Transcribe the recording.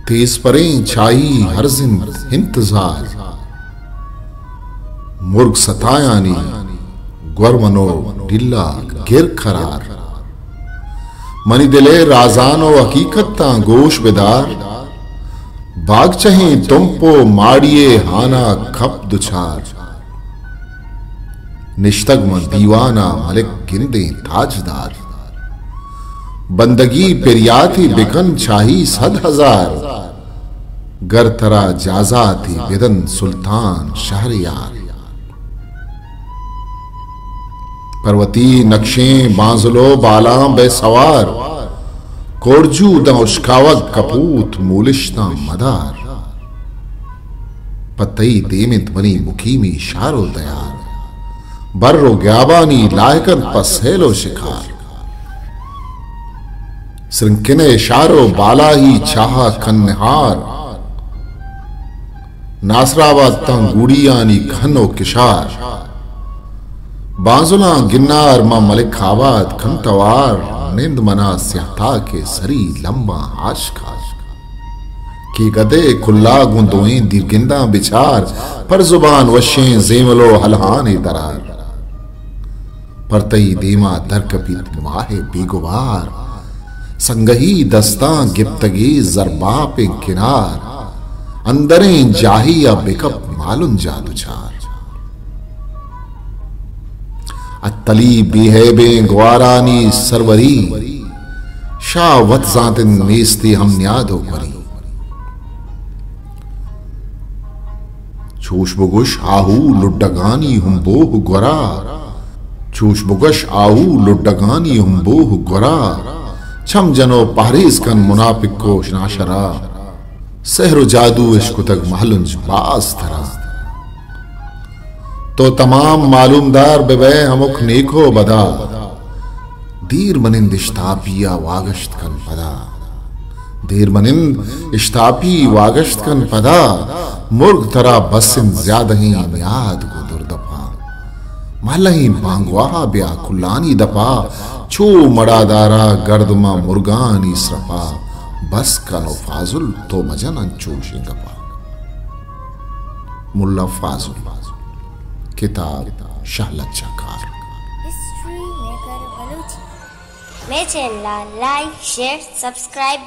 तेज परें छाई हर जिन इंतजार, मुर्ग सतायानी गुरमनो ढिल्ला गिर खरार, मनी दिले राजानो हकीकत ता गोश बेदार, बाग चहें तुमपो माड़िए हाना खप दुछार, निश्तगम दीवाना मलिक गिंदे ताजदार, बंदगी पेरियाती बिकन शाही सद हजार, गर तरा जाजा थी बिदन सुल्तान शहरियार, पर्वती नक्शें बांजलो बाला बेसवार, कोरजू द उश्कावक कपूत मूलिश्ता मदार, पतई देमित बनी मुकीमी शारो दयार, बर्रो ग्याबानी लायकन पसेलो शिकार, श्रृंखने शारो बाला ही चाहा कन्नहार, नासराबाद तंगुड़ियानी घनो किशार, बाजुला गिन्नार मा मलिक आबाद खंतवार, निंद मना स्याता के सरी लंबा आशका, की गदे खुल्ला गुंदोएं दिरगिंदा बिचार, पर जुबान वशें जेमलो हलहाने दरार, परतई देमा दरकपित माहे बेगुबार, संगही दस्ता गिप्तगी जरबा पे किनार, अंदरें जाही या बिकप मालूम जादुचार, अतली बिहेबे ग्वारानी सरवरी, शावत जातिन नेस्ती हम न्यादो करी, चूश बुगुश आहू लुड्डगानी हम बोह ग्वरा, चूश बुगश आहू लुड्डगानी हम बोह ग्वरा, छम जनो पहरीज कन मुनाफिक को नाशरा, सहरो जादू इश्क तक महलुंज बास धरा, तो तमाम मालूमदार बेबे हमुक नेको बदा, दीर मनिंद इश्तापिया वागश्त कन पदा, दीर मनिंद इश्तापी वागश्त कन पदा, मुर्ग तरा बसिन ज्यादा ही याद को दुर्दफा, महलही बांगवा ब्या कुल्लानी दफा, छो मड़ादारा गर्दमा मुर्गानी स्रपा, बस कनो फाजुल तो मजन अंचोशी गपा। मुल्ला फाजुल, किताब शाहलच्चाकार। History maker Balochi. मेरे चैनल लाइक शेयर सब्सक्राइब